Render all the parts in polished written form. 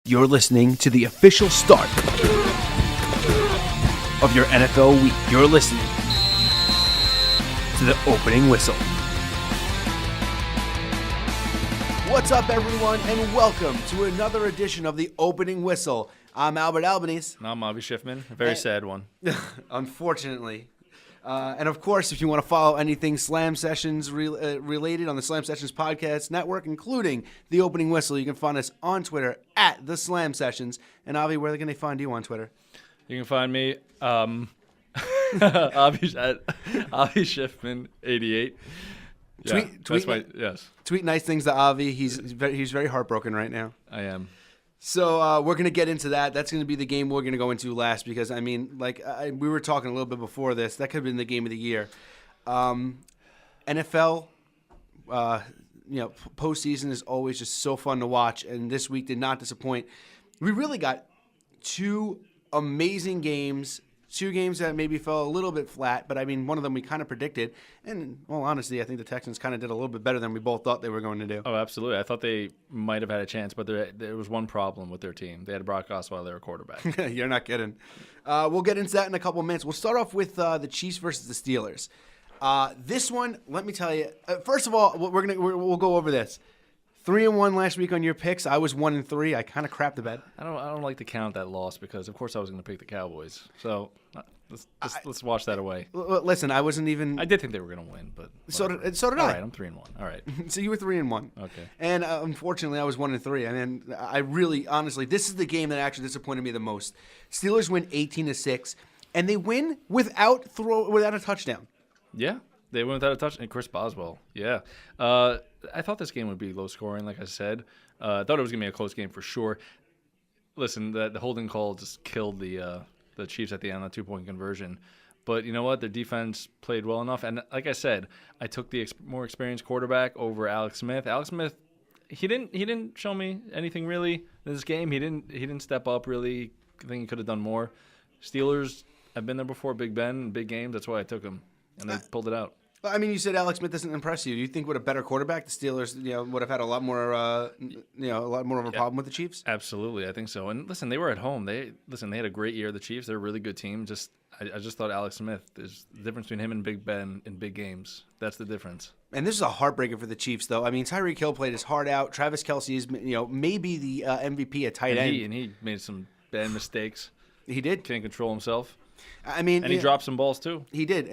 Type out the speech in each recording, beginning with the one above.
You're listening to the official start of your NFL week. You're listening to the opening whistle. What's up, everyone, and welcome to another edition of the opening whistle. I'm Albert Albanese. And I'm Avi Schiffman. A very sad one. Unfortunately. And of course, if you want to follow anything Slam Sessions related on the Slam Sessions Podcast Network, including the opening whistle, you can find us on Twitter at the Slam Sessions. And Avi, where can they find you on Twitter? You can find me Avi Schiffman 88. Yeah, Tweet nice things to Avi. He's very heartbroken right now. I am. So we're going to get into that. That's going to be the game we're going to go into last because, I mean, we were talking a little bit before this. That could have been the game of the year. NFL, postseason is always just so fun to watch, and this week did not disappoint. We really got two amazing games, two games that maybe fell a little bit flat, but, I mean, one of them we kind of predicted. And, in all honesty, I think the Texans kind of did a little bit better than we both thought they were going to do. Oh, absolutely. I thought they might have had a chance, but there was one problem with their team. They had Brock Osweiler, their quarterback. You're not kidding. We'll get into that in a couple of minutes. We'll start off with the Chiefs versus the Steelers. This one, let me tell you. First of all, we'll go over this. 3-1 last week on your picks. I was 1-3. I kind of crapped the bed. I don't like to count that loss because, of course, I was going to pick the Cowboys. So let's wash that away. Listen, I wasn't even. I did think they were going to win, but so did I. All right, I'm 3-1. All right. So you were 3-1. Okay. And unfortunately, I was 1-3. I mean, I really, honestly, this is the game that actually disappointed me the most. Steelers win 18-6, and they win without a touchdown. Yeah. They went without a touch, and Chris Boswell, yeah. I thought this game would be low scoring, like I said. I thought it was going to be a close game for sure. Listen, the holding call just killed the Chiefs at the end, on a 2-point conversion. But you know what? Their defense played well enough. And like I said, I took the more experienced quarterback over Alex Smith. Alex Smith, he didn't show me anything really in this game. He didn't step up really. I think he could have done more. Steelers, I've been there before, Big Ben, big games. That's why I took him. And they pulled it out. I mean, you said Alex Smith doesn't impress you. Do you think with a better quarterback, the Steelers, would have had a lot more of a problem with the Chiefs? Absolutely, I think so. And listen, they were at home. They had a great year. The Chiefs, they're a really good team. I just thought Alex Smith. There's the difference between him and Big Ben in big games. That's the difference. And this is a heartbreaker for the Chiefs, though. I mean, Tyreek Hill played his heart out. Travis Kelce is, maybe the MVP at tight end. And he made some bad mistakes. He did. Can't control himself. I mean, and he dropped some balls too. He did,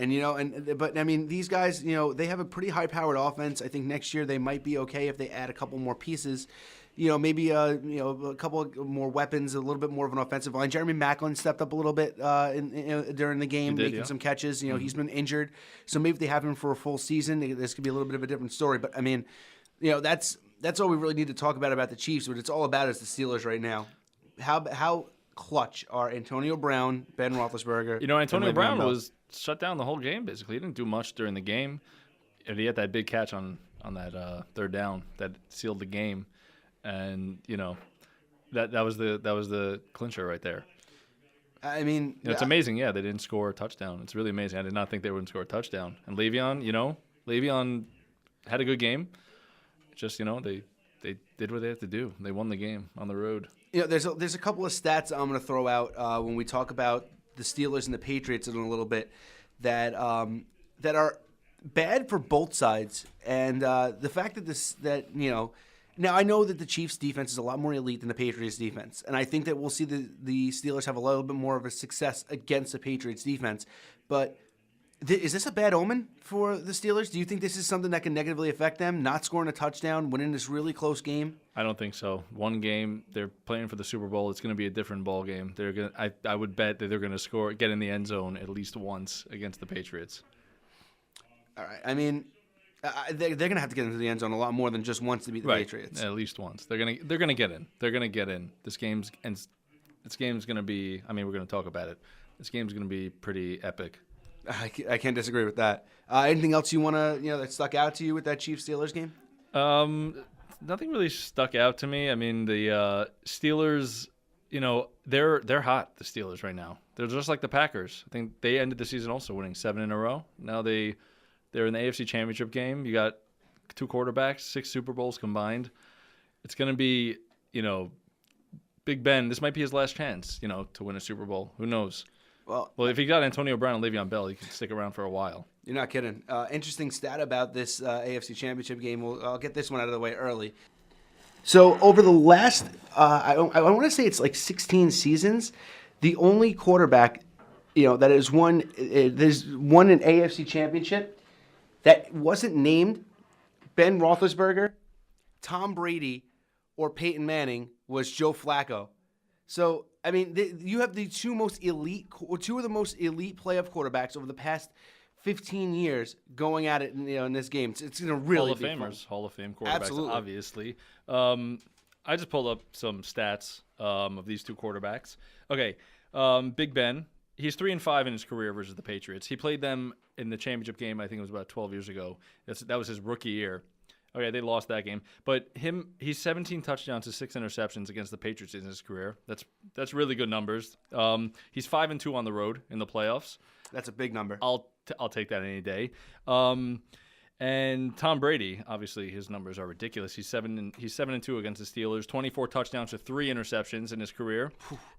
but I mean, these guys, they have a pretty high-powered offense. I think next year they might be okay if they add a couple more pieces. Maybe a couple more weapons, a little bit more of an offensive line. Jeremy Maclin stepped up a little bit during the game, making some catches. He's been injured, so maybe if they have him for a full season, this could be a little bit of a different story. But I mean, that's all we really need to talk about the Chiefs. What it's all about is the Steelers right now. How clutch are Antonio Brown, Ben Roethlisberger. Antonio Brown was shut down the whole game, basically. He didn't do much during the game. And he had that big catch on that third down that sealed the game. And, that was the clincher right there. I mean, it's amazing. Yeah, they didn't score a touchdown. It's really amazing. I did not think they wouldn't score a touchdown. And Le'Veon had a good game. Just, they did what they had to do. They won the game on the road. There's a couple of stats I'm going to throw out when we talk about the Steelers and the Patriots in a little bit that are bad for both sides. And the fact that now I know that the Chiefs' defense is a lot more elite than the Patriots' defense, and I think that we'll see the Steelers have a little bit more of a success against the Patriots' defense. But is this a bad omen for the Steelers? Do you think this is something that can negatively affect them, not scoring a touchdown, winning this really close game? I don't think so. One game, they're playing for the Super Bowl. It's going to be a different ball game. I would bet that they're going to get in the end zone at least once against the Patriots. All right. I mean, they're going to have to get into the end zone a lot more than just once to beat the Patriots. At least once. They're going to get in. They're going to get in. This game's going to be. I mean, we're going to talk about it. This game's going to be pretty epic. I can't disagree with that. Anything else you want to, that stuck out to you with that Chiefs-Steelers game? Nothing really stuck out to me. I mean, the Steelers, they're hot, the Steelers right now. They're just like the Packers. I think they ended the season also winning 7 in a row. Now they're in the AFC Championship game. You got 2 quarterbacks, 6 Super Bowls combined. It's going to be, Big Ben, this might be his last chance, to win a Super Bowl. Who knows? Well, If he got Antonio Brown and Le'Veon Bell, he could stick around for a while. you're not kidding. Interesting stat about this AFC Championship game. I'll get this one out of the way early. So over the last, I want to say it's like 16 seasons, the only quarterback, that has won, there's won an AFC Championship that wasn't named Ben Roethlisberger, Tom Brady, or Peyton Manning was Joe Flacco. So, I mean, you have the two of the most elite playoff quarterbacks over the past 15 years going at it in this game. It's going to really be fun. Hall of Fame quarterbacks, Absolutely. Obviously. I just pulled up some stats of these two quarterbacks. Okay, Big Ben, he's 3-5 in his career versus the Patriots. He played them in the championship game, I think it was about 12 years ago. That was his rookie year. Okay, they lost that game. But he's 17 touchdowns to 6 interceptions against the Patriots in his career. That's really good numbers. He's 5-2 on the road in the playoffs. That's a big number. I'll take that any day. And Tom Brady, obviously, his numbers are ridiculous. He's 7-2 against the Steelers, 24 touchdowns to 3 interceptions in his career,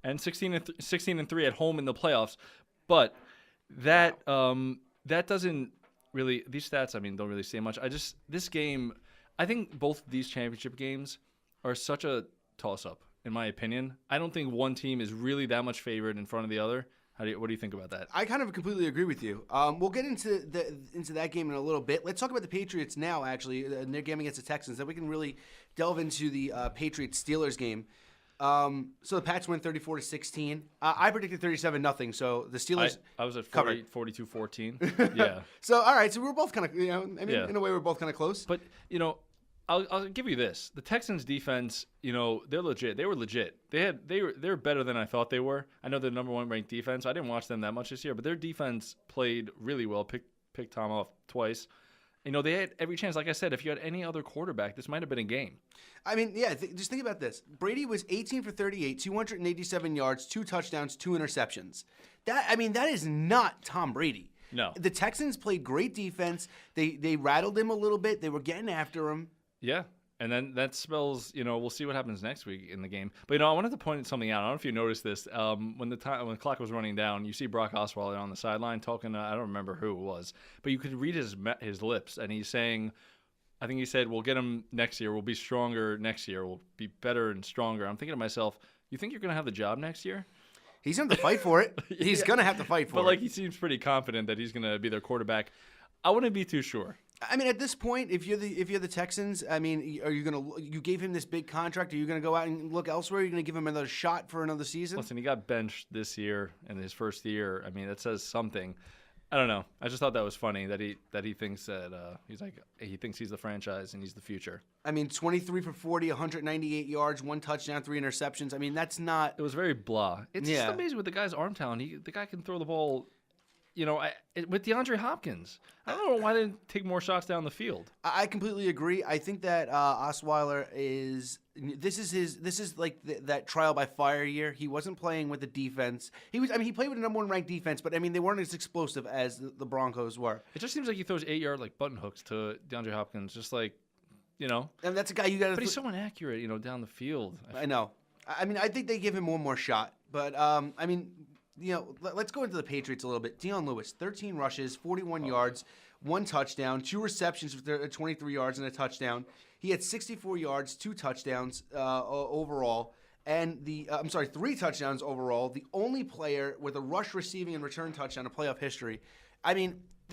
and 16-3 at home in the playoffs. But that doesn't really, these stats, don't really say much. This game, I think both these championship games are such a toss-up, in my opinion. I don't think one team is really that much favored in front of the other. What do you think about that? I kind of completely agree with you. We'll get into that game in a little bit. Let's talk about the Patriots now, actually, and their game against the Texans. Then we can really delve into the Patriots-Steelers game. So the Pats win 34-16. I predicted 37-0. So the Steelers I was at covered. 42-14. Yeah. So all right. So we were both kind of, in a way, we're both kind of close. But I'll give you this: the Texans' defense, they're legit. They were legit. They're better than I thought they were. I know they're number 1 ranked defense. I didn't watch them that much this year, but their defense played really well. Picked Tom off twice. They had every chance. Like I said, if you had any other quarterback, this might have been a game. Just think about this. Brady was 18 for 38, 287 yards, 2 touchdowns, 2 interceptions. That is not Tom Brady. No. The Texans played great defense. They rattled him a little bit. They were getting after him. Yeah. And then that spells, we'll see what happens next week in the game. But, I wanted to point something out. I don't know if you noticed this. When the clock was running down, you see Brock Osweiler on the sideline talking I don't remember who it was. But you could read his lips, and he's saying, I think he said, we'll get him next year. We'll be stronger next year. We'll be better and stronger. I'm thinking to myself, you think you're going to have the job next year? He's going to fight for it. He's going to have to fight for it. But, he seems pretty confident that he's going to be their quarterback. I wouldn't be too sure. At this point, if you're the Texans, are you you gave him this big contract? Are you gonna go out and look elsewhere? Are you gonna give him another shot for another season? Listen, he got benched this year in his first year. That says something. I don't know. I just thought that was funny that he thinks that he thinks he's the franchise and he's the future. 23 for 40, 198 yards, 1 touchdown, 3 interceptions. That's not. It was very blah. It's just amazing with the guy's arm talent. The guy can throw the ball. With DeAndre Hopkins, I don't know why they didn't take more shots down the field. I completely agree. I think that Osweiler this is like that trial by fire year. He wasn't playing with the defense. He played with a number 1 ranked defense, but they weren't as explosive as the Broncos were. It just seems like he throws 8-yard button hooks to DeAndre Hopkins, just and that's a guy you got to. But he's so inaccurate, down the field. I know. I think they give him one more shot, but let's go into the Patriots a little bit. Dion Lewis, 13 rushes, 41 yards, 1 touchdown, 2 receptions for 23 yards and a touchdown. He had 64 yards, 2 touchdowns overall, and 3 touchdowns overall. The only player with a rush, receiving, and return touchdown in playoff history.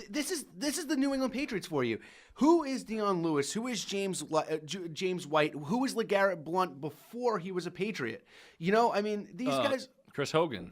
This is the New England Patriots for you. Who is Dion Lewis? Who is James White? Who is LeGarrette Blount before he was a Patriot? These guys. Chris Hogan.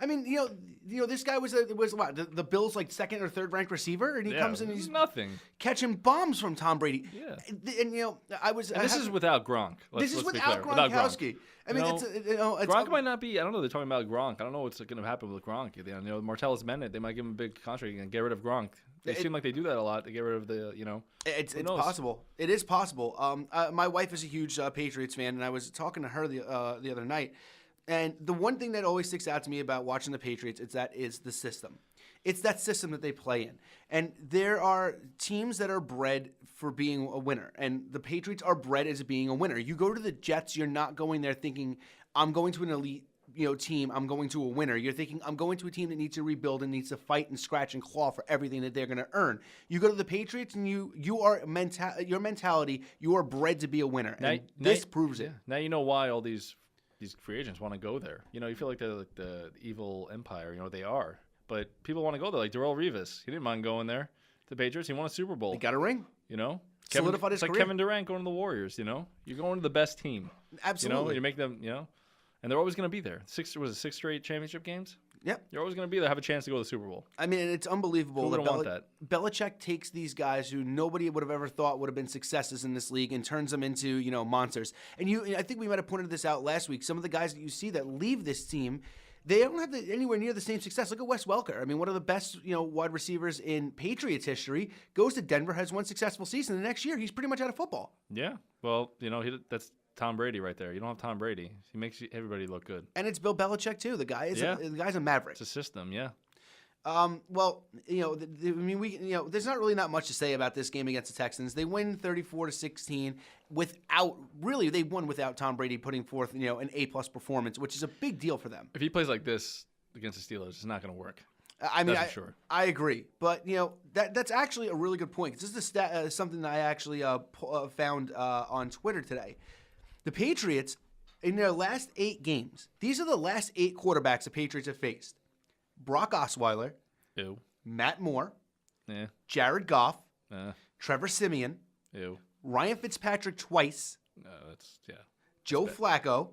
This guy was what the Bills' second or third ranked receiver, and he comes in and he's nothing catching bombs from Tom Brady. Yeah, and this is without Gronk. This is without Gronkowski. Gronk might not be. I don't know. They're talking about Gronk. I don't know what's going to happen with Gronk. Martellus Bennett. They might give him a big contract and get rid of Gronk. They seem like they do that a lot to get rid of the. It's possible. It is possible. My wife is a huge Patriots fan, and I was talking to her the other night. And the one thing that always sticks out to me about watching the Patriots is the system. It's that system that they play in. And there are teams that are bred for being a winner. And the Patriots are bred as being a winner. You go to the Jets, you're not going there thinking, I'm going to an elite team, I'm going to a winner. You're thinking, I'm going to a team that needs to rebuild and needs to fight and scratch and claw for everything that they're going to earn. You go to the Patriots and you are your mentality, you are bred to be a winner. And this proves it. Now you know why all these free agents want to go there. You feel like they're like the evil empire. They are. But people want to go there. Like Darrelle Revis, he didn't mind going there. The Patriots, he won a Super Bowl. He got a ring. Solidified his career. It's like Kevin Durant going to the Warriors. You're going to the best team. Absolutely. You make them. And they're always going to be there. 6 straight championship games? Yep. You're always going to be there, have a chance to go to the Super Bowl. I mean, it's unbelievable Who want that? Belichick takes these guys who nobody would have ever thought would have been successes in this league and turns them into, monsters. And I think we might have pointed this out last week. Some of the guys that you see that leave this team, they don't have anywhere near the same success. Look at Wes Welker. I mean, one of the best, wide receivers in Patriots history, goes to Denver, has one successful season. The next year, he's pretty much out of football. Yeah. Well, that's Tom Brady right there. You don't have Tom Brady. He makes everybody look good. And it's Bill Belichick too. The guy's a maverick. It's a system, yeah. Well, there's not much to say about this game against the Texans. They win 34-16 they won without Tom Brady putting forth, an A+ performance, which is a big deal for them. If he plays like this against the Steelers, it's not going to work. I mean, I agree, but that's actually a really good point. This is something that I actually found on Twitter today. The Patriots, in their last 8 games, these are the last 8 quarterbacks the Patriots have faced: Brock Osweiler, Ew. Matt Moore, Yeah. Jared Goff, Trevor Siemian, Ew. Ryan Fitzpatrick twice, Joe Flacco,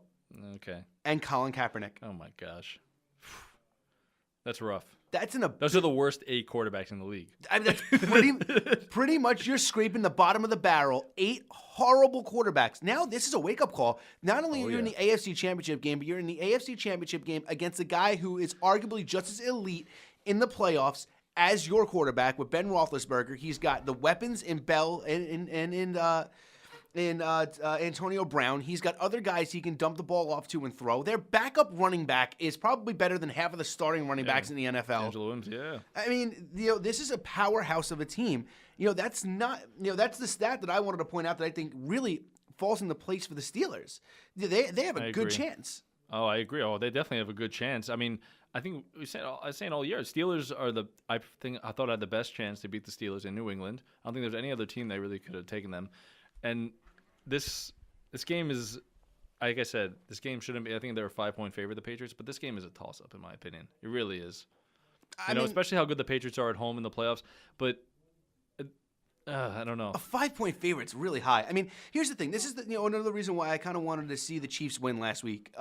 Okay. and Colin Kaepernick. Oh my gosh, that's rough. Those are the worst 8 quarterbacks in the league. I mean, that's pretty much you're scraping the bottom of the barrel. 8 horrible quarterbacks. Now this is a wake-up call. Not only are you in the AFC Championship game, but you're in the AFC Championship game against a guy who is arguably just as elite in the playoffs as your quarterback with Ben Roethlisberger. He's got the weapons in Bell and Antonio Brown. He's got other guys he can dump the ball off to and throw. Their backup running back is probably better than half of the starting running backs in the NFL. Angelo Williams, yeah. I mean, this is a powerhouse of a team. That's the stat that I wanted to point out that I think really falls into place for the Steelers. They have a good chance. Oh, I agree. Oh, they definitely have a good chance. I mean, I think I was saying all year, Steelers are I thought had the best chance to beat the Steelers in New England. I don't think there's any other team that really could have taken them. And this game is, like I said, this game shouldn't be. I think they're a 5-point favorite, the Patriots, but this game is a toss-up in my opinion. It really is. Especially how good the Patriots are at home in the playoffs. But I don't know. A 5-point favorite's really high. I mean, here's the thing. This is another reason why I kind of wanted to see the Chiefs win last week.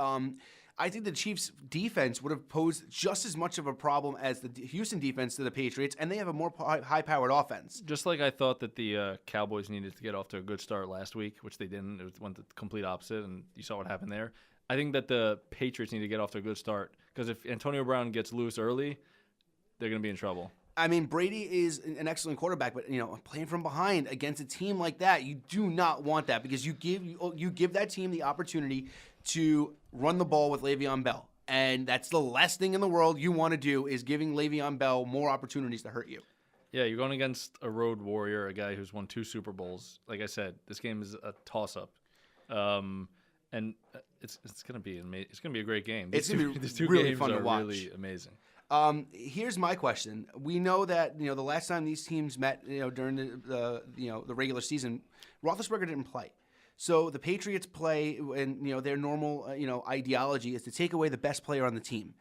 I think the Chiefs' defense would have posed just as much of a problem as the Houston defense to the Patriots, and they have a more high-powered offense. Just like I thought that the Cowboys needed to get off to a good start last week, which they didn't. It went the complete opposite, and you saw what happened there. I think that the Patriots need to get off to a good start, because if Antonio Brown gets loose early, they're going to be in trouble. I mean, Brady is an excellent quarterback, but playing from behind against a team like that, you do not want that, because you give that team the opportunity to run the ball with Le'Veon Bell, and that's the last thing in the world you want to do is giving Le'Veon Bell more opportunities to hurt you. Yeah, you're going against a road warrior, a guy who's won 2 Super Bowls. Like I said, this game is a toss-up, and it's gonna be amazing. It's gonna be a great game. It's gonna be these 2 really games fun to are watch. Really amazing. Here's my question. We know that the last time these teams met, during the regular season, Roethlisberger didn't play. So the Patriots play, and their normal ideology is to take away the best player on the team.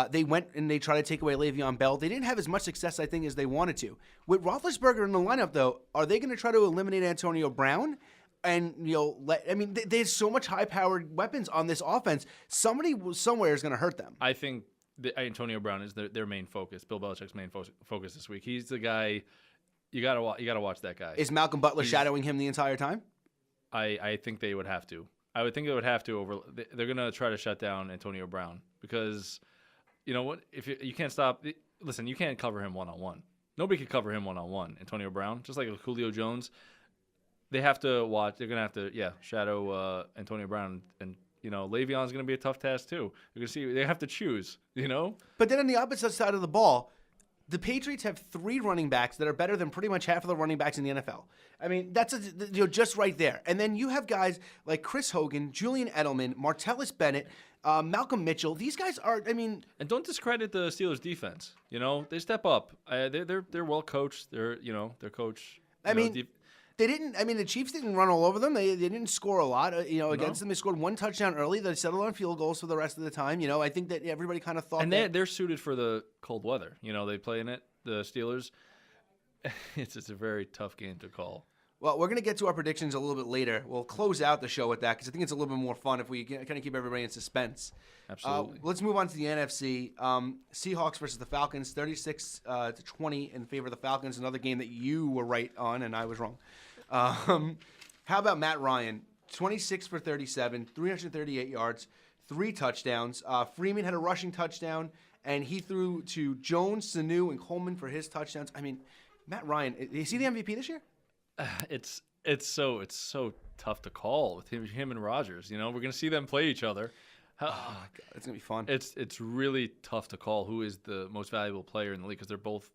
They went and they tried to take away Le'Veon Bell. They didn't have as much success, I think, as they wanted to. With Roethlisberger in the lineup, though, are they going to try to eliminate Antonio Brown? And there's so much high-powered weapons on this offense. Somebody somewhere is going to hurt them. I think Antonio Brown is their main focus. Bill Belichick's main focus this week. He's the guy. You gotta watch that guy. Is Malcolm Butler shadowing him the entire time? I think they would have to. I would think they would have to they're going to try to shut down Antonio Brown, because you know what? If you can't stop, listen, you can't cover him one-on-one. Nobody can cover him one-on-one. Antonio Brown, just like Julio Jones, they have to watch. They're going to have to shadow Antonio Brown, and Le'Veon's going to be a tough task too. You're going to see they have to choose, But then on the opposite side of the ball, The Patriots have 3 running backs that are better than pretty much half of the running backs in the NFL. I mean, that's just right there. And then you have guys like Chris Hogan, Julian Edelman, Martellus Bennett, Malcolm Mitchell. These guys are, I mean, And don't discredit the Steelers' defense. You know, they step up. They're well coached. Their coach. I mean, they didn't. I mean, the Chiefs didn't run all over them. They didn't score a lot. Against them, they scored 1 touchdown early. They settled on field goals for the rest of the time. I think that everybody kind of thought. And they're suited for the cold weather. They play in it. The Steelers. It's a very tough game to call. Well, we're going to get to our predictions a little bit later. We'll close out the show with that because I think it's a little bit more fun if we kind of keep everybody in suspense. Absolutely. Let's move on to the NFC. Seahawks versus the Falcons, 36-20 in favor of the Falcons. Another game that you were right on and I was wrong. How about Matt Ryan? 26 for 37, 338 yards, 3 touchdowns. Freeman had a rushing touchdown, and he threw to Jones, Sanu, and Coleman for his touchdowns. I mean, Matt Ryan, is he the MVP this year? It's so tough to call with him and Rodgers. We're going to see them play each other. Oh my God, it's gonna be fun. It's really tough to call who is the most valuable player in the league because they're both.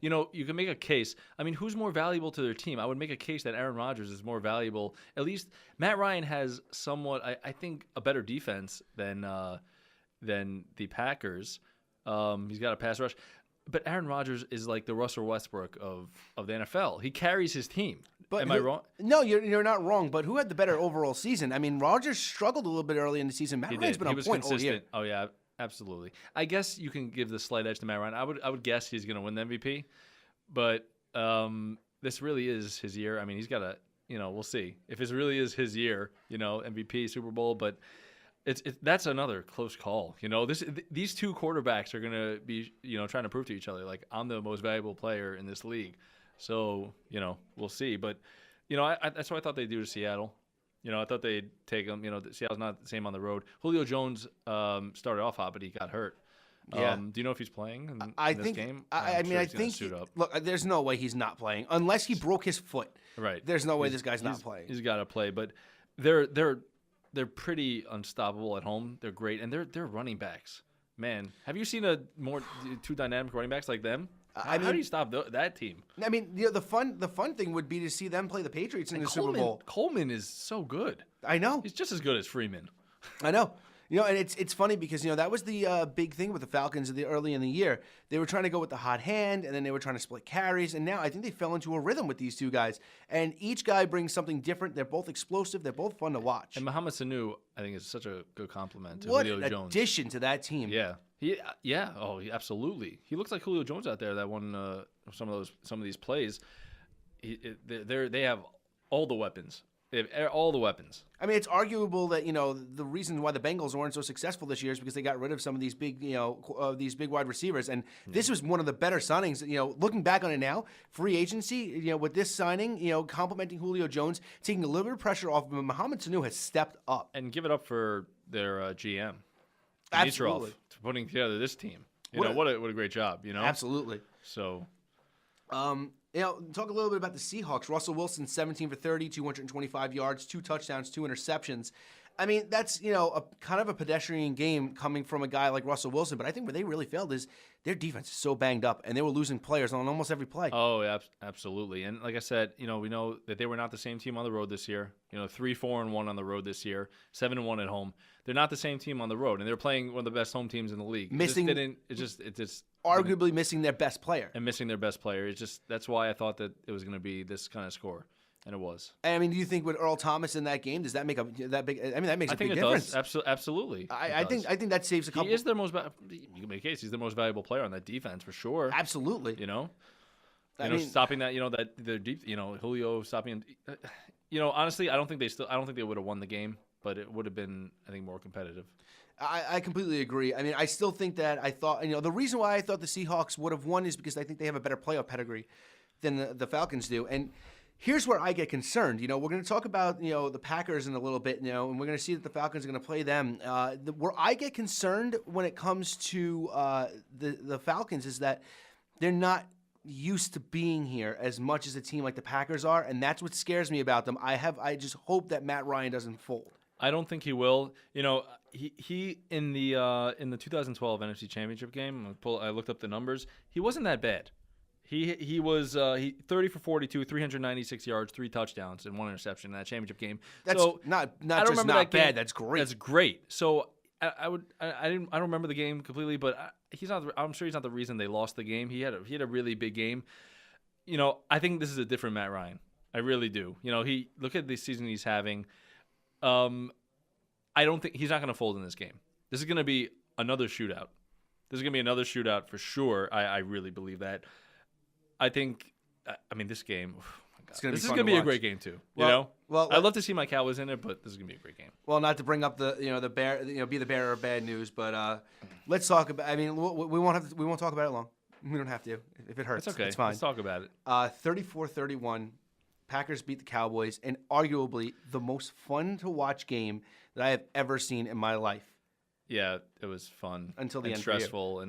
You can make a case. I mean, who's more valuable to their team? I would make a case that Aaron Rodgers is more valuable. At least Matt Ryan has somewhat, I think, a better defense than the Packers. He's got a pass rush. But Aaron Rodgers is like the Russell Westbrook of the NFL. He carries his team. Am I wrong? No, you're not wrong. But who had the better overall season? I mean, Rodgers struggled a little bit early in the season. Matt Ryan's been on point all year. Oh yeah, absolutely. I guess you can give the slight edge to Matt Ryan. I would guess he's going to win the MVP. But this really is his year. I mean, he's got to. We'll see if this really is his year. MVP, Super Bowl, but. That's another close call. These 2 quarterbacks are going to be, trying to prove to each other, like, I'm the most valuable player in this league. So, we'll see. But, that's what I thought they'd do to Seattle. I thought they'd take them. Seattle's not the same on the road. Julio Jones started off hot, but he got hurt. Yeah. Do you know if he's playing in this game? I think look, there's no way he's not playing unless he broke his foot. Right. There's no way this guy's not playing. He's got to play, but they're pretty unstoppable at home. They're great, and they're running backs. Man, have you seen 2 dynamic running backs like them? How do you stop that team? I mean, the fun thing would be to see them play the Patriots in the Super Bowl. Coleman is so good. I know. He's just as good as Freeman. I know. And it's funny because that was the big thing with the Falcons early in the year. They were trying to go with the hot hand, and then they were trying to split carries, and now I think they fell into a rhythm with these 2 guys. And each guy brings something different. They're both explosive. They're both fun to watch. And Mohamed Sanu, I think, is such a good compliment to What Julio an Jones. addition to that team. Yeah. Oh, absolutely. He looks like Julio Jones out there that won some of these plays. They have all the weapons. They have all the weapons. I mean, it's arguable that the reason why the Bengals weren't so successful this year is because they got rid of some of these big these big wide receivers, and this was one of the better signings. Looking back on it now, free agency, with this signing, complimenting Julio Jones, taking a little bit of pressure off him. Mohamed Sanu has stepped up, and give it up for their GM, absolutely, Dimitrov, for putting together this team. What a great job. Absolutely. So. Talk a little bit about the Seahawks. Russell Wilson, 17 for 30, 225 yards, 2 touchdowns, 2 interceptions. I mean, that's, a kind of a pedestrian game coming from a guy like Russell Wilson. But I think where they really failed is their defense is so banged up, and they were losing players on almost every play. Oh, absolutely. And like I said, we know that they were not the same team on the road this year. 3-4-1 on the road this year, 7-1 at home. They're not the same team on the road, and they're playing one of the best home teams in the league. Arguably missing their best player. And missing their best player. That's why I thought that it was going to be this kind of score. And it was. I mean, do you think with Earl Thomas in that game, does that make that big? I mean, that makes a big difference. I think it does. Absolutely. I think that saves a couple. He is their most. You can make a case. He's the most valuable player on that defense for sure. Absolutely. Stopping that. That the deep. Julio stopping. Honestly, I don't think they would have won the game, but it would have been, I think, more competitive. I completely agree. I mean, I still think that the reason why I thought the Seahawks would have won is because I think they have a better playoff pedigree than the Falcons do, and. Here's where I get concerned. We're going to talk about, the Packers in a little bit, and we're going to see that the Falcons are going to play them. Where I get concerned when it comes to the Falcons is that they're not used to being here as much as a team like the Packers are, and that's what scares me about them. I just hope that Matt Ryan doesn't fold. I don't think he will. You know, he in the 2012 NFC Championship game, I looked up the numbers. He wasn't that bad. He was 30 for 42, 396 yards, 3 touchdowns, and 1 interception in that championship game. That's so not I don't just remember not that game. bad. That's great. That's great. So I don't remember the game completely, but he's not. I'm sure he's not the reason they lost the game. He had a really big game. You know, I think this is a different Matt Ryan. I really do. You know, look at the season he's having. I don't think he's not going to fold in this game. This is going to be another shootout. This is going to be another shootout for sure. I really believe that. I think. I mean, this game. Oh my God. This is going to be a great game too. Well, I'd love to see my Cowboys in it, but this is going to be a great game. Well, not to bring up be the bearer of bad news, but let's talk about. I mean, we won't talk about it long. We don't have to. If it hurts, It's okay. It's fine. Let's talk about it. 34-31, Packers beat the Cowboys, and arguably the most fun to watch game that I have ever seen in my life. Yeah, it was fun Until the and end for you. stressful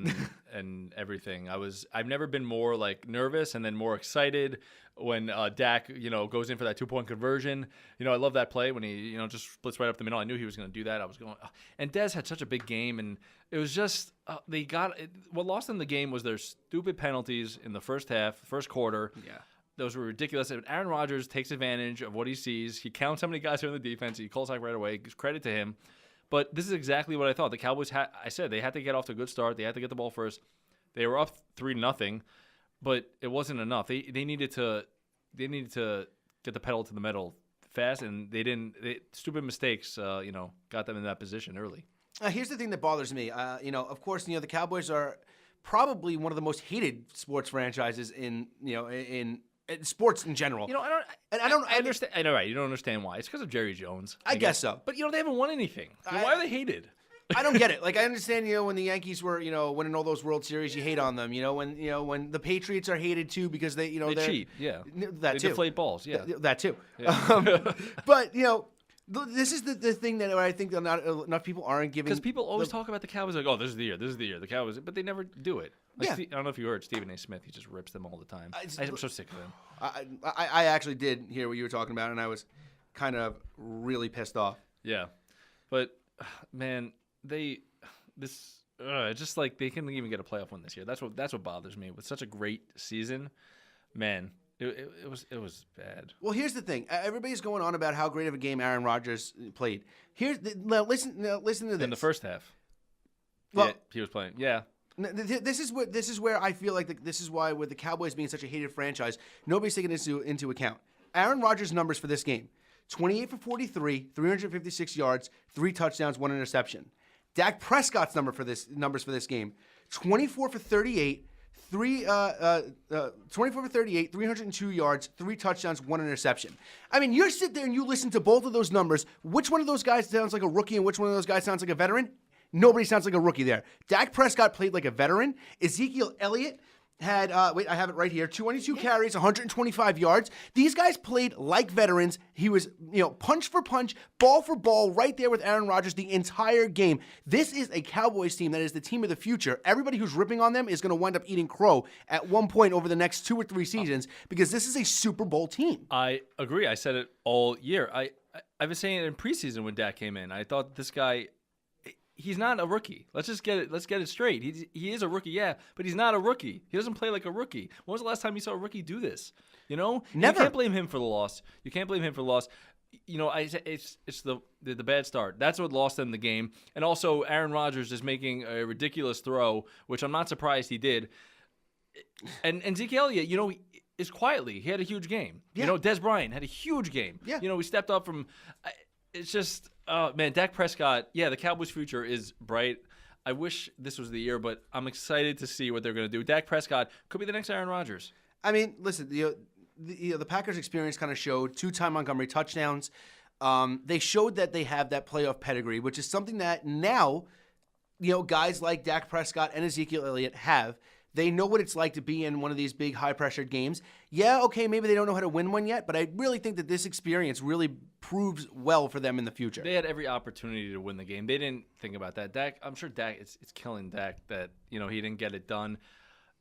and everything. I've never been more like nervous and then more excited when Dak goes in for that 2-point conversion. You know, I love that play when he just splits right up the middle. I knew he was going to do that. I was going, and Dez had such a big game, and it was just what lost them the game was their stupid penalties in the first half, first quarter. Yeah. Those were ridiculous. And Aaron Rodgers takes advantage of what he sees. He counts how many guys are in the defense. He calls out right away. Gives credit to him. But this is exactly what I thought. The Cowboys they had to get off to a good start. They had to get the ball first. They were up 3-0, but it wasn't enough. They needed to get the pedal to the metal fast, and they didn't. Stupid mistakes, got them in that position early. Here's the thing that bothers me. Of course, the Cowboys are probably one of the most hated sports franchises in sports in general. I understand. I know, right? You don't understand why. It's because of Jerry Jones. I guess so. But they haven't won anything. Why are they hated? I don't get it. Like, I understand, when the Yankees were, winning all those World Series, you hate on them. When the Patriots are hated too because they cheat. Yeah, that they too. deflate balls. Yeah, that too. Yeah. But this is the thing that I think that not enough people aren't giving. Because people always talk about the Cowboys like, oh, this is the year, the Cowboys, but they never do it. Like, Yeah. I don't know if you heard Stephen A. Smith. He just rips them all the time. I'm so sick of him. I actually did hear what you were talking about, and I was kind of really pissed off. Yeah, but man, it's just like they couldn't even get a playoff win this year. That's what bothers me. With such a great season, man, it was bad. Well, here's the thing. Everybody's going on about how great of a game Aaron Rodgers played. Listen to this. In the first half, Well- yeah, he was playing. Yeah, This is where I feel like this is why, with the Cowboys being such a hated franchise, nobody's taking this into account. Aaron Rodgers' numbers for this game: 28 for 43, 356 yards, 3 touchdowns, 1 interception. Dak Prescott's numbers for this game: 24 for 38, 302 yards, 3 touchdowns, 1 interception. I mean, you sit there and you listen to both of those numbers. Which one of those guys sounds like a rookie and which one of those guys sounds like a veteran? Nobody sounds like a rookie there. Dak Prescott played like a veteran. Ezekiel Elliott had, I have it right here, 22 carries, 125 yards. These guys played like veterans. He was, punch for punch, ball for ball, right there with Aaron Rodgers the entire game. This is a Cowboys team that is the team of the future. Everybody who's ripping on them is going to wind up eating crow at one point over the next 2 or 3 seasons because this is a Super Bowl team. I agree. I said it all year. I've been saying it in preseason when Dak came in. I thought this guy. He's not a rookie. Let's get it straight. He is a rookie, yeah, but he's not a rookie. He doesn't play like a rookie. When was the last time you saw a rookie do this? Never. You can't blame him for the loss. It's the bad start. That's what lost them the game. And also, Aaron Rodgers is making a ridiculous throw, which I'm not surprised he did. And Zeke Elliott, is quietly. He had a huge game. Yeah. Dez Bryant had a huge game. Yeah. We stepped up from. It's just, man, Dak Prescott. Yeah, the Cowboys' future is bright. I wish this was the year, but I'm excited to see what they're going to do. Dak Prescott could be the next Aaron Rodgers. I mean, listen, the Packers' experience kind of showed 2 Ty Montgomery touchdowns. They showed that they have that playoff pedigree, which is something that now, guys like Dak Prescott and Ezekiel Elliott have. They know what it's like to be in one of these big, high-pressured games. Yeah, okay, maybe they don't know how to win one yet, but I really think that this experience really proves well for them in the future. They had every opportunity to win the game. They didn't think about that. Dak, I'm sure Dak, it's killing Dak that, he didn't get it done.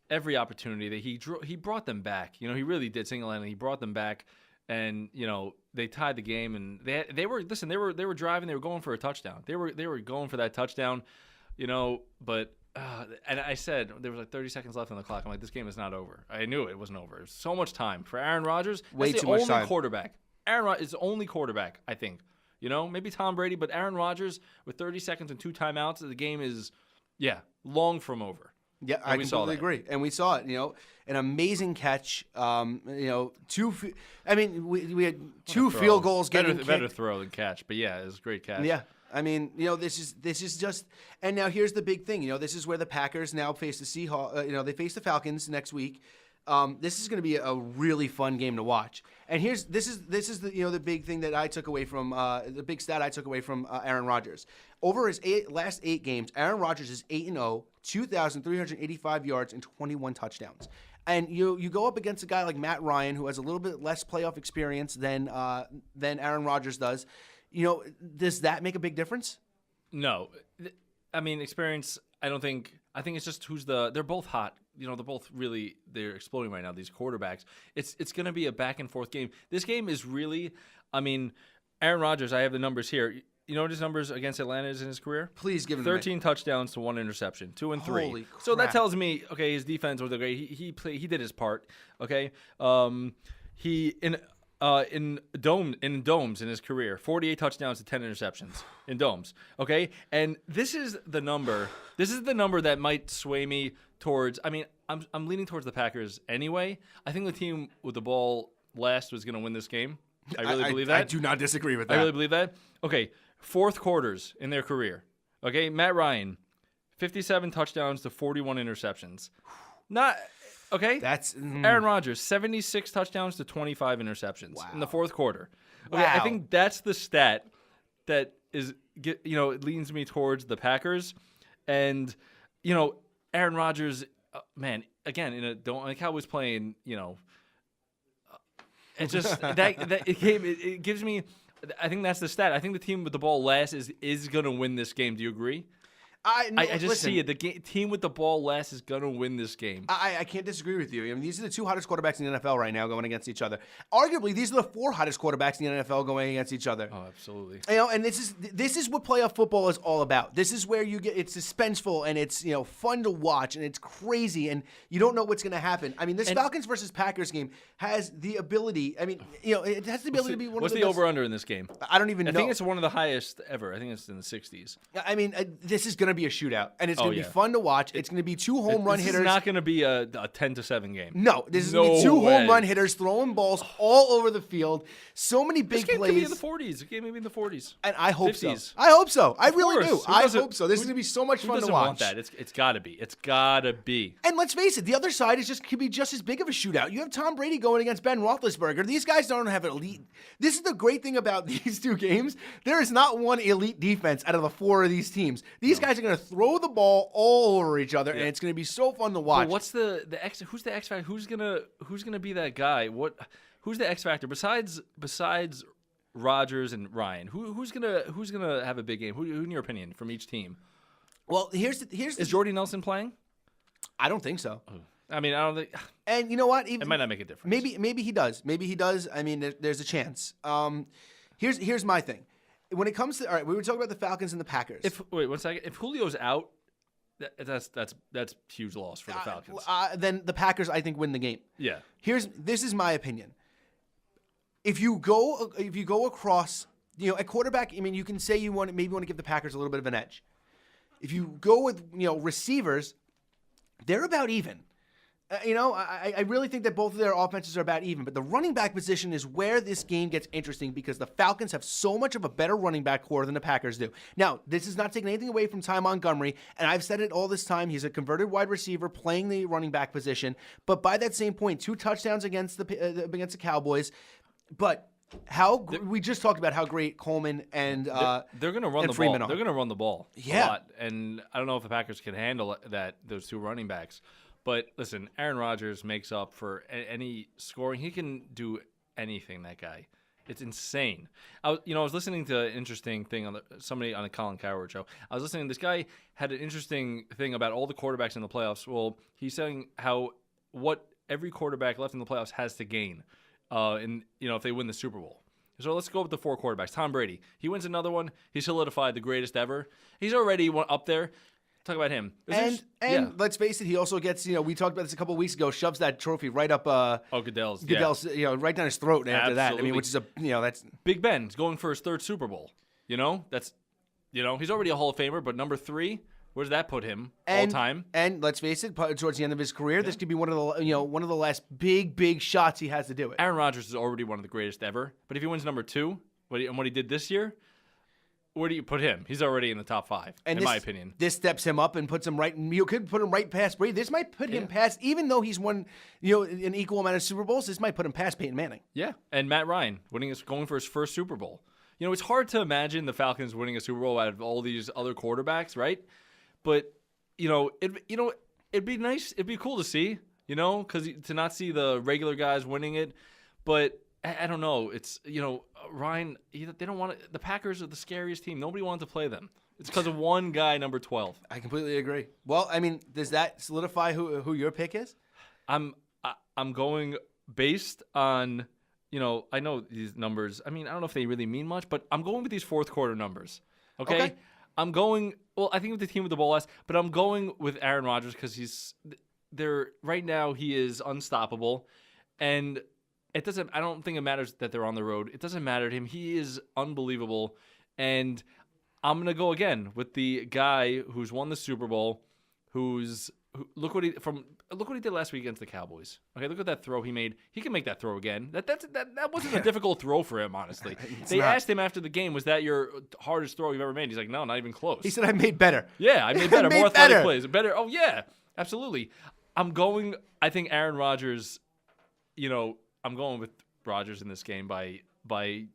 Every opportunity that he brought them back. He really did single-handedly. He brought them back, and, they tied the game, and they were driving, they were going for a touchdown. They were going for that touchdown, but. And I said there was like 30 seconds left on the clock. I'm like, this game is not over. I knew it wasn't over. It was so much time for Aaron Rodgers. Way that's too the much only time. quarterback. Aaron Rodgers is the only quarterback, I think. Maybe Tom Brady, but Aaron Rodgers with 30 seconds and 2 timeouts, the game is, long from over. Yeah, I completely agree, and we saw it. An amazing catch. We had two field goals getting better throw than catch, but yeah, it was a great catch. Yeah. This is just, and now here's the big thing. This is where the Packers now face the Seahawks. They face the Falcons next week. This is going to be a really fun game to watch. And this is the the big thing that I took away from the big stat I took away from Aaron Rodgers. Over his last 8 games, Aaron Rodgers is 8-0, 2,385 yards and 21 touchdowns. And you go up against a guy like Matt Ryan, who has a little bit less playoff experience than Aaron Rodgers does. Does that make a big difference? No. Experience, I don't think. I think it's just they're both hot. They're both they're exploding right now, these quarterbacks. It's going to be a back and forth game. This game is really, Aaron Rodgers, I have the numbers here. You know what his numbers against Atlanta is in his career? Please give him 13 touchdowns to 1 interception, 2 and 3. Holy crap. So that tells me, okay, his defense was great. He did his part. Okay, in domes in his career, 48 touchdowns to 10 interceptions in domes. Okay, and this is the number. This is the number that might sway me towards. I'm leaning towards the Packers anyway. I think the team with the ball last was going to win this game. I really believe that. I do not disagree with that. I really believe that. Okay, 4th quarters in their career. Okay, Matt Ryan, 57 touchdowns to 41 interceptions. Not. Okay, that's Aaron Rodgers, 76 touchdowns to 25 interceptions in the 4th quarter. Okay, Wow. I think that's the stat that is, it leans me towards the Packers, and Aaron Rodgers, man, again in a Cowboys playing, it's just it gives me. I think that's the stat. I think the team with the ball last is going to win this game. Do you agree? I just see it. The team with the ball last is going to win this game. I can't disagree with you. These are the 2 hottest quarterbacks in the NFL right now going against each other. Arguably, these are the 4 hottest quarterbacks in the NFL going against each other. Oh, absolutely. And this is what playoff football is all about. This is where it's suspenseful and it's fun to watch and it's crazy and you don't know what's going to happen. This Falcons versus Packers game has the ability. It has the ability to be one of the What's the over/under in this game? I don't even know. I think it's one of the highest ever. I think it's in the 60s. This is going to be a shootout, and it's going to be fun to watch. It's going to be 2 home run hitters. It's not going to be a 10-7 game. No, this is going to be 2 home run hitters throwing balls all over the field. So many big this game plays. Could be in the 40s. The game may be in the 40s. And I hope 50s. so. I hope so. I really do. Who I hope so. This is going to be so much fun to watch. Want that? It's got to be. It's got to be. And let's face it, the other side could be just as big of a shootout. You have Tom Brady going against Ben Roethlisberger. These guys don't have elite. This is the great thing about these 2 games. There is not one elite defense out of the 4 of these teams. These guys are going to throw the ball all over each other, and it's going to be so fun to watch. But what's the X? Who's the X factor? Who's gonna be that guy? Who's the X factor besides Rodgers and Ryan? Who's gonna have a big game? Who in your opinion from each team? Well, here's is Jordy Nelson playing? I don't think so. I don't think. And you know what? It might not make a difference. Maybe he does. Maybe he does. There's a chance. Here's my thing. When it comes to all right, we were talking about the Falcons and the Packers. Wait 1 second. If Julio's out, that's huge loss for the Falcons. Then the Packers, I think, win the game. Yeah. This is my opinion. If you go across, at quarterback, you can say you want to give the Packers a little bit of an edge. If you go with receivers, they're about even. I really think that both of their offenses are about even, but the running back position is where this game gets interesting because the Falcons have so much of a better running back core than the Packers do. Now, this is not taking anything away from Ty Montgomery, and I've said it all this time. He's a converted wide receiver playing the running back position, but by that same point, 2 touchdowns against the Cowboys, but we just talked about how great Coleman and they're going to run the Freeman ball. They're going to run the ball a Yeah. lot, and I don't know if the Packers can handle those 2 running backs. But listen, Aaron Rodgers makes up for any scoring. He can do anything. That guy, it's insane. I was listening to an interesting thing somebody on the Colin Cowherd show. I was listening. This guy had an interesting thing about all the quarterbacks in the playoffs. Well, he's saying what every quarterback left in the playoffs has to gain, if they win the Super Bowl. So let's go with the 4 quarterbacks. Tom Brady. He wins another one. He solidified the greatest ever. He's already up there. Talk about him. And let's face it, he also gets, we talked about this a couple of weeks ago, shoves that trophy right up Goodell's, right down his throat after that. I mean, Absolutely. which is that's Big Ben's going for his 3rd Super Bowl. That's he's already a Hall of Famer, but number 3, where does that put him all time? And let's face it, towards the end of his career, this could be one of the last big shots he has to do it. Aaron Rodgers is already one of the greatest ever, but if he wins number 2, what he did this year, where do you put him? He's already in the top 5, in my opinion. This steps him up and puts him right. You could put him right past Brady. This might put him past, even though he's won, an equal amount of Super Bowls. This might put him past Peyton Manning. Yeah, and Matt Ryan going for his 1st Super Bowl. It's hard to imagine the Falcons winning a Super Bowl out of all these other quarterbacks, right? But it'd be nice. It'd be cool to see, because to not see the regular guys winning it, but. I don't know. It's Ryan. They don't want it. The Packers are the scariest team. Nobody wants to play them. It's because of one guy, number 12. I completely agree. Well, I mean, does that solidify who your pick is? I'm going based on I know these numbers. I mean, I don't know if they really mean much, but I'm going with these 4th quarter numbers. Okay. I'm going. Well, I think with the team with the ball last, but I'm going with Aaron Rodgers because right now he is unstoppable, and. It doesn't. I don't think it matters that they're on the road. It doesn't matter to him. He is unbelievable, and I'm gonna go again with the guy who's won the Super Bowl. Look what he did last week against the Cowboys. Okay, look at that throw he made. He can make that throw again. That wasn't a difficult throw for him, honestly. They asked him after the game, "Was that your hardest throw you've ever made?" He's like, "No, not even close." He said, "I made better." Yeah, I made better. More athletic plays, better. Oh yeah, absolutely. I think Aaron Rodgers. I'm going with Rodgers in this game by they're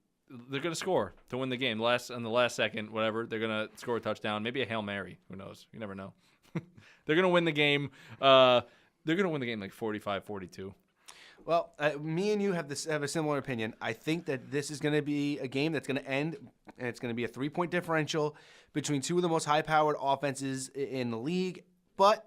going to score to win the game. On the last second, whatever, they're going to score a touchdown, maybe a Hail Mary. Who knows? You never know. They're going to win the game. They're going to win the game like 45-42. Well, me and you have a similar opinion. I think that this is going to be a game that's going to end, and it's going to be a 3-point differential between two of the most high-powered offenses in the league. But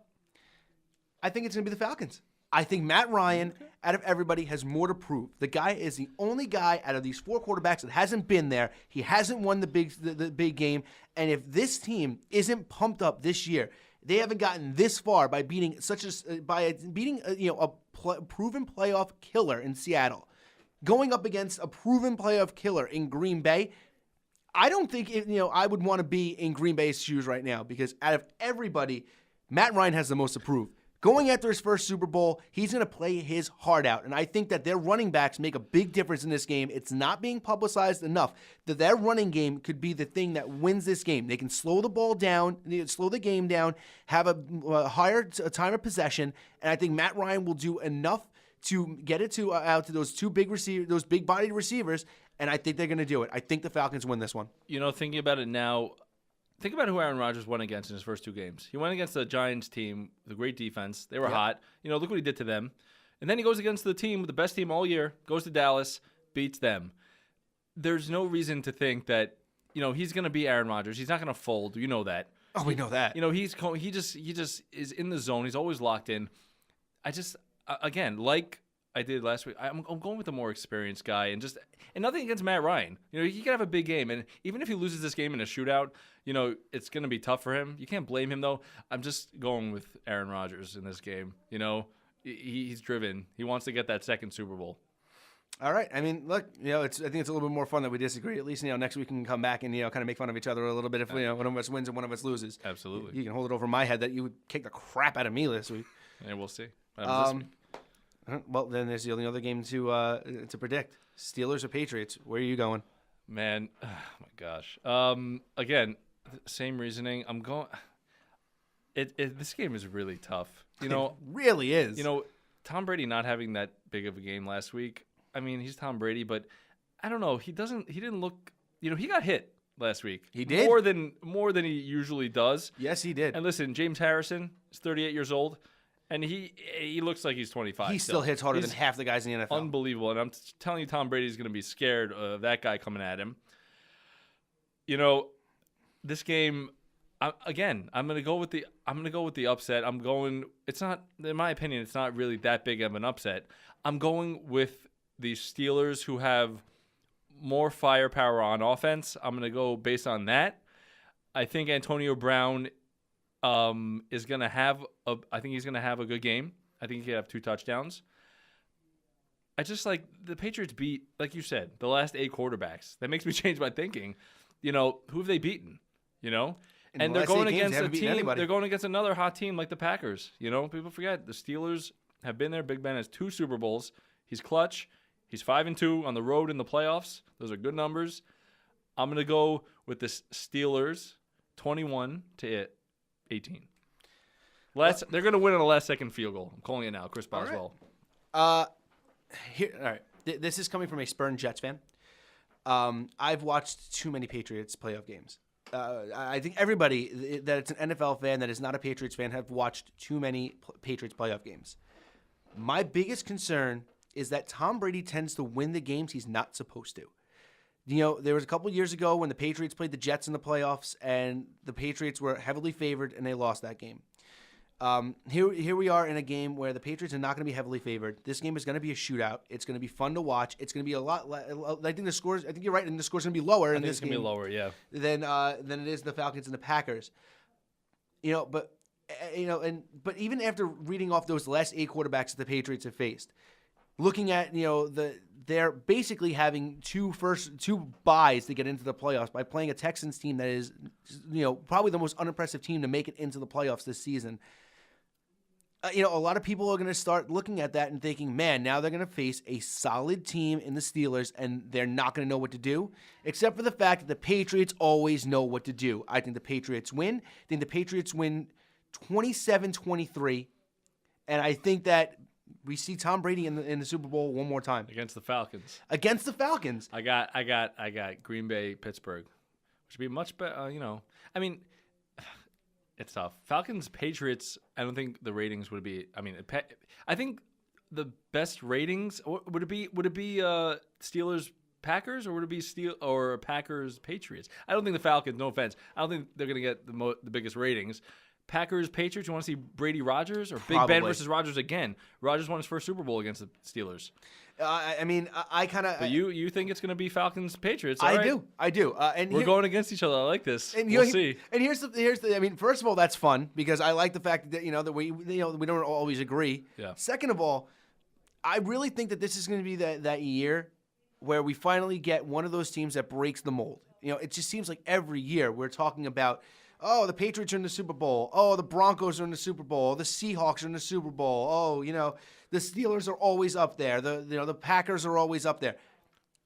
I think it's going to be the Falcons. I think Matt Ryan, out of everybody, has more to prove. The guy is the only guy out of these 4 quarterbacks that hasn't been there. He hasn't won the big game. And if this team isn't pumped up this year, they haven't gotten this far by beating a proven playoff killer in Seattle, going up against a proven playoff killer in Green Bay. I don't think I would want to be in Green Bay's shoes right now because out of everybody, Matt Ryan has the most to prove. Going after his first Super Bowl, he's going to play his heart out. And I think that their running backs make a big difference in this game. It's not being publicized enough that their running game could be the thing that wins this game. They can slow the ball down, slow the game down, have a higher time of possession. And I think Matt Ryan will do enough to get it out to those those big-bodied receivers. And I think they're going to do it. I think the Falcons win this one. Thinking about it now, think about who Aaron Rodgers went against in his first 2 games. He went against the Giants team, the great defense. They were hot. Look what he did to them. And then he goes against the team, the best team all year, goes to Dallas, beats them. There's no reason to think that, he's going to be Aaron Rodgers. He's not going to fold. You know that. Oh, we know that. He just is in the zone. He's always locked in. Again, like I did last week, I'm going with the more experienced guy, and nothing against Matt Ryan. He can have a big game, and even if he loses this game in a shootout, it's going to be tough for him. You can't blame him though. I'm just going with Aaron Rodgers in this game. He's driven. He wants to get that 2nd Super Bowl. All right. I mean, look, I think it's a little bit more fun that we disagree. At least, next week we can come back and, kind of make fun of each other a little bit if, one of us wins and one of us loses. Absolutely. You can hold it over my head that you would kick the crap out of me this week. And we'll see. What happens this week. Well, then there's the only other game to predict. Steelers or Patriots? Where are you going? Man, oh my gosh. Again, same reasoning. I'm going. This game is really tough. It really is. Tom Brady not having that big of a game last week. I mean, he's Tom Brady, but I don't know. He didn't look. He got hit last week. He did more than he usually does. Yes, he did. And listen, James Harrison is 38 years old. And he looks like he's 25. He still hits harder than half the guys in the NFL. Unbelievable. And I'm telling you, Tom Brady's going to be scared of that guy coming at him. This game, I'm going to go with the upset. It's not, in my opinion, it's not really that big of an upset. I'm going with the Steelers, who have more firepower on offense. I'm going to go based on that. I think Antonio Brown is going to have he's going to have a good game. I think he could have 2 touchdowns. I just like the Patriots beat, like you said, the last 8 quarterbacks. That makes me change my thinking. You know, who have they beaten? You know? And they're going against a team. They're going against another hot team like the Packers. You know, people forget the Steelers have been there. Big Ben has 2 Super Bowls. He's clutch. He's 5-2 on the road in the playoffs. Those are good numbers. I'm going to go with the Steelers 21-18. They're going to win on the last second field goal. I'm calling it now. Chris Boswell. All right. This is coming from a spurned Jets fan. I've watched too many Patriots playoff games. I think everybody that it's an NFL fan that is not a Patriots fan have watched too many Patriots playoff games. My biggest concern is that Tom Brady tends to win the games he's not supposed to. You know, there was a couple years ago when the Patriots played the Jets in the playoffs, and the Patriots were heavily favored, and they lost that game. Here we are in a game where the Patriots are not going to be heavily favored. This game is going to be a shootout. It's going to be fun to watch. It's going to be a lot. I think the scores. I think you're right, and the score's going to be lower in this game. It's going to be lower, yeah. Than it is the Falcons and the Packers. You know, but even after reading off those last 8 quarterbacks that the Patriots have faced, looking at they're basically having 2 buys to get into the playoffs by playing a Texans team that is probably the most unimpressive team to make it into the playoffs this season. A lot of people are going to start looking at that and thinking, man, now they're going to face a solid team in the Steelers, and they're not going to know what to do, except for the fact that the Patriots always know what to do. I think the Patriots win. I think the Patriots win 27-23, and I think that we see Tom Brady in the Super Bowl one more time against the Falcons. Against the Falcons, I got Green Bay, Pittsburgh, which would be much better. I mean, it's tough. Falcons, Patriots. I don't think the ratings would be. I mean, I think the best ratings would it be Steelers, Packers, or would it be Packers, Patriots? I don't think the Falcons. No offense, I don't think they're going to get the biggest ratings. Packers, Patriots, you want to see Brady, Rodgers, or Big Ben versus Rodgers again? Rodgers won his first Super Bowl against the Steelers. I kind of. But you think it's going to be Falcons, Patriots? I do. And we're going against each other. I like this. And we'll see. And here's the. I mean, first of all, that's fun because I like the fact that that we we don't always agree. Yeah. Second of all, I really think that this is going to be that year where we finally get one of those teams that breaks the mold. It just seems like every year we're talking about. Oh, the Patriots are in the Super Bowl. Oh, the Broncos are in the Super Bowl. The Seahawks are in the Super Bowl. Oh, the Steelers are always up there. The Packers are always up there.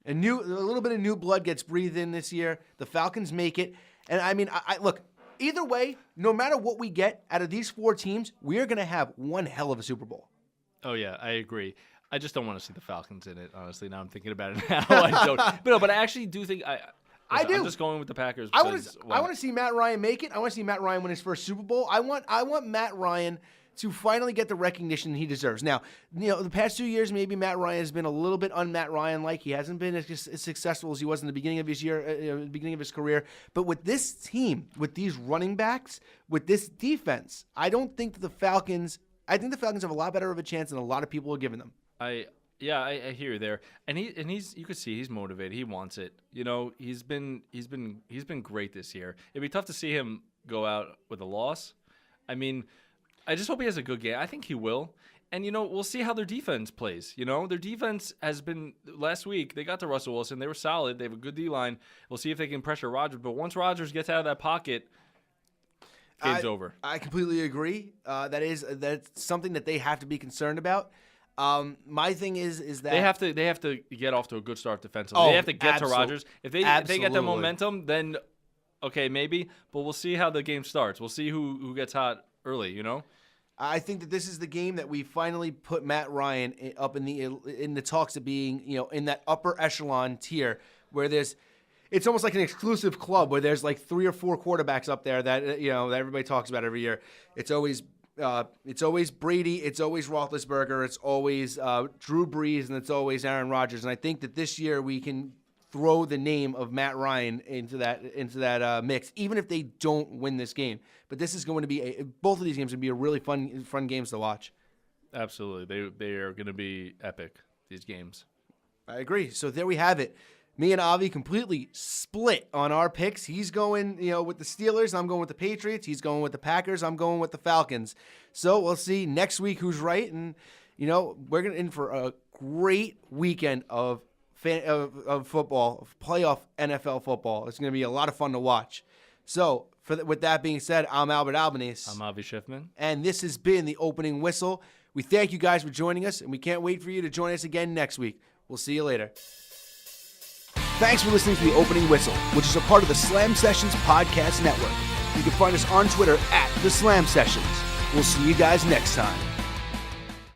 A little bit of new blood gets breathed in this year. The Falcons make it. And I mean, I look, either way, no matter what we get out of these 4 teams, we are going to have one hell of a Super Bowl. Oh yeah, I agree. I just don't want to see the Falcons in it, honestly. Now I'm thinking about it now. I don't. But I actually do think I do. I'm just going with the Packers. I want to see Matt Ryan make it. I want to see Matt Ryan win his first Super Bowl. I want Matt Ryan to finally get the recognition he deserves. Now, the past 2 years, maybe Matt Ryan has been a little bit un-Matt Ryan-like. He hasn't been as successful as he was in the beginning of his the beginning of his career. But with this team, with these running backs, with this defense, I think the Falcons have a lot better of a chance than a lot of people are giving them. Yeah, I hear you there, and he's you could see he's motivated. He wants it. He's been great this year. It'd be tough to see him go out with a loss. I mean, I just hope he has a good game. I think he will, and we'll see how their defense plays. Their defense has been last week. They got to Russell Wilson. They were solid. They have a good D line. We'll see if they can pressure Rodgers. But once Rodgers gets out of that pocket, game's over. I completely agree. That's something that they have to be concerned about. My thing is that they have to get off to a good start defensively. They have to get to Rodgers. If they get the momentum, then okay, maybe. But we'll see how the game starts. We'll see who gets hot early. I think that this is the game that we finally put Matt Ryan up in the talks of being in that upper echelon tier where it's almost like an exclusive club where there's like 3 or 4 quarterbacks up there that that everybody talks about every year. It's always Brady, it's always Roethlisberger, it's always Drew Brees, and it's always Aaron Rodgers. And I think that this year we can throw the name of Matt Ryan into that mix, even if they don't win this game. But this is going to be both of these games are going to be a really fun games to watch. Absolutely, they are going to be epic. These games. I agree. So there we have it. Me and Avi completely split on our picks. He's going, with the Steelers. I'm going with the Patriots. He's going with the Packers. I'm going with the Falcons. So we'll see next week who's right. And, we're going to in for a great weekend of football, of playoff NFL football. It's going to be a lot of fun to watch. So with that being said, I'm Albert Albanese. I'm Avi Schiffman. And this has been The Opening Whistle. We thank you guys for joining us, and we can't wait for you to join us again next week. We'll see you later. Thanks for listening to The Opening Whistle, which is a part of the Slam Sessions Podcast Network. You can find us on Twitter @The Slam Sessions. We'll see you guys next time.